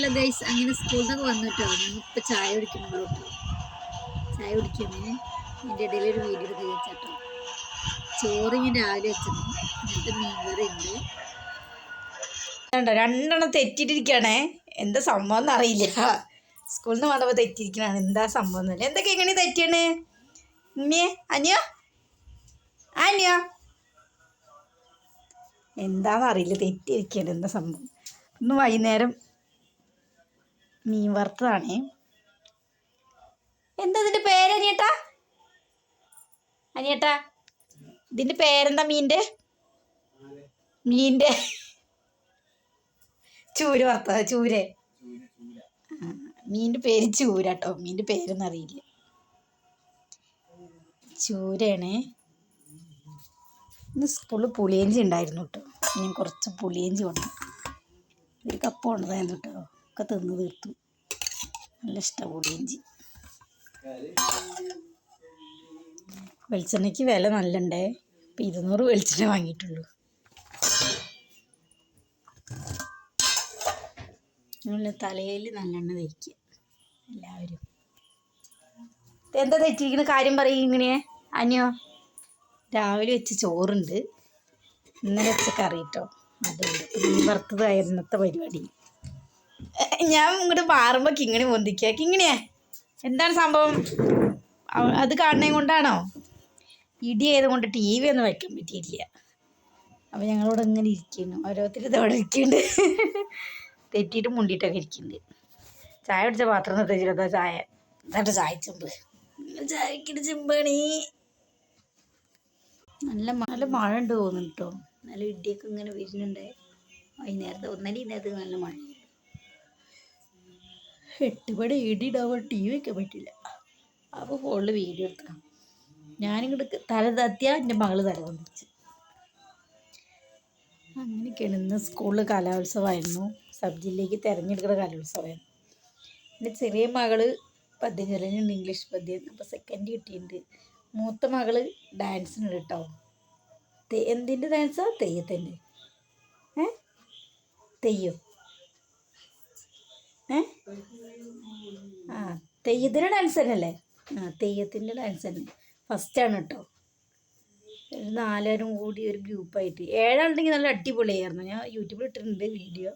Hello guys, അങ്ങനെ സ്കൂളിൽ നിന്നൊക്കെ വന്നിട്ടോ. ഞാനിപ്പോൾ ചായ കുടിക്കുന്നുള്ളൂ കേട്ടോ. ചായ കുടിക്കുന്നതിന് എൻ്റെ ഇടയിൽ ഒരു വീഡിയോ എടുത്ത് വെച്ചാട്ടോ. ചോറ് ഞാൻ രാവിലെ വെച്ചത്, ഇന്നത്തെ മീൻകറി ഉണ്ട്. രണ്ടെണ്ണം തെറ്റിട്ടിരിക്കുകയാണേ. എന്താ സംഭവം എന്നറിയില്ല. സ്കൂളിൽ നിന്ന് വന്നപ്പോൾ തെറ്റിയിരിക്കണാണ്. എന്താ സംഭവം എന്നല്ല. എന്തൊക്കെ എങ്ങനെ തെറ്റിയാണ് ഉമ്മിയെ? അനിയോ അനിയോ എന്താണെന്നറിയില്ല, തെറ്റിയിരിക്കുകയാണ്. എന്താ സംഭവം? ഇന്ന് വൈകുന്നേരം മീൻ വറുത്തതാണേ. എന്താ ഇതിൻ്റെ പേര് അനിയേട്ടാ? അനിയേട്ടാ, ഇതിൻ്റെ പേരെന്താ? മീൻ്റെ ചൂര് വറുത്തത്. ചൂര്. മീൻ്റെ പേര് ചൂരാട്ടോ. മീൻ്റെ പേരൊന്നും അറിയില്ല. ചൂരയാണ്. ഇന്ന് സ്കൂളിൽ പുളിയഞ്ചി ഉണ്ടായിരുന്നു കേട്ടോ. ഞാൻ കുറച്ച് പുളിയഞ്ചി കൊണ്ടു. ഒരു കപ്പ് കൊണ്ടതായിരുന്നു കേട്ടോ. ഒക്കെ തിന്ന് തീർത്തു. നല്ല ഇഷ്ടമാണ് പുളിയഞ്ചി. വെളിച്ചെണ്ണയ്ക്ക് വില നല്ലുണ്ടേ. ഇപ്പം 200 വെളിച്ചെണ്ണ വാങ്ങിയിട്ടുള്ളൂ. നമ്മൾ തലയിൽ നല്ലെണ്ണ തേക്കുക എല്ലാവരും. എന്താ തെറ്റിയിരിക്കുന്ന കാര്യം പറയും ഇങ്ങനെ അനിയോ? രാവിലെ വെച്ച് ചോറുണ്ട്, ഇന്നലെ വെച്ച കറി കേട്ടോ. അതുകൊണ്ട് മീൻ വറുത്തതായിരുന്നു ഇന്നത്തെ പരിപാടി. ഞാൻ ഇങ്ങോട്ട് മാറുമ്പോൾ കിങ്ങിണി പൊന്തിക്കുക. കിങ്ങിണിയാ, എന്താണ് സംഭവം? അത് കാണുന്നത് കൊണ്ടാണോ? ഇടി ആയതുകൊണ്ട് TV ഒന്നും വയ്ക്കാൻ പറ്റിയില്ല. അപ്പോൾ ഞങ്ങളിവിടെ ഇങ്ങനെ ഇരിക്കുന്നു. ഓരോരുത്തർ ഇതവിടെ ഇരിക്കുന്നുണ്ട്. തെറ്റിയിട്ട് മുണ്ടിയിട്ടൊക്കെ ഇരിക്കുന്നുണ്ട്. ചായ കുടിച്ച പാത്രം നിർത്തിച്ചിരുന്നോ? ചായ എന്നിട്ട് ചായ ചെമ്പ്. ചായക്കിട്ട് ചെമ്പാണീ. നല്ല മഴ ഉണ്ട് തോന്നുന്നു കേട്ടോ. നല്ല ഇടിയൊക്കെ ഇങ്ങനെ വരുന്നുണ്ട്. വൈകുന്നേരത്തെ ഇന്നത്തെ നല്ല മഴ. 8 മണി ഇടി ഉണ്ടാവുമ്പോൾ TV വയ്ക്കാൻ പറ്റില്ല. അപ്പോൾ ഫോണിൽ വീഡിയോ എടുക്കാം. ഞാനിങ്ങോട്ട് തല തത്തിയാൽ എൻ്റെ മകള് തല കൊണ്ടിച്ച്. അങ്ങനെയൊക്കെയാണ്. ഇന്ന് സ്കൂളിൽ കലോത്സവമായിരുന്നു. സബ് ജില്ലയ്ക്ക് തിരഞ്ഞെടുക്കുന്ന കലോത്സവമായിരുന്നു. എൻ്റെ ചെറിയ മകള് പദ്യം ചൊല്ലുന്നുണ്ട്, ഇംഗ്ലീഷ് പദ്യം. അപ്പോൾ സെക്കൻഡ് കിട്ടിയിട്ടുണ്ട്. മൂത്ത മകള് ഡാൻസിനുണ്ട് കേട്ടോ. എന്തിൻ്റെ ഡാൻസാ? തെയ്യത്തിൻ്റെ. തെയ്യോ? തെയ്യത്തിൻ്റെ ഡാൻസ് തന്നെയല്ലേ? തെയ്യത്തിൻ്റെ ഡാൻസ് തന്നെ. ഫസ്റ്റാണ് കേട്ടോ. 4 പേരും കൂടി ഒരു ഗ്രൂപ്പായിട്ട് 7 ആളുണ്ടെങ്കിൽ നല്ല അടിപൊളിയായിരുന്നു. ഞാൻ യൂട്യൂബിൽ ഇട്ടിട്ടുണ്ട് വീഡിയോ.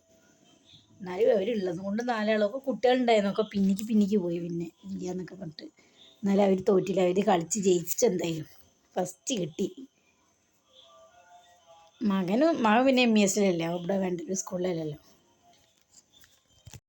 എന്നാലും അവരുള്ളത് കൊണ്ട് 4 ആളൊക്കെ കുട്ടികളുണ്ടായിരുന്നു. ഒക്കെ പിന്നിക്ക് പോയി. പിന്നെ ഇല്ല എന്നൊക്കെ പറഞ്ഞിട്ട്. എന്നാലും അവർ തോറ്റില്ല. അവർ കളിച്ച് ജയിച്ചിട്ടെന്തായാലും ഫസ്റ്റ് കിട്ടി. മകൻ പിന്നെ MESലല്ലേ, ഇവിടെ വേണ്ട ഒരു സ്കൂളിലല്ലല്ലോ.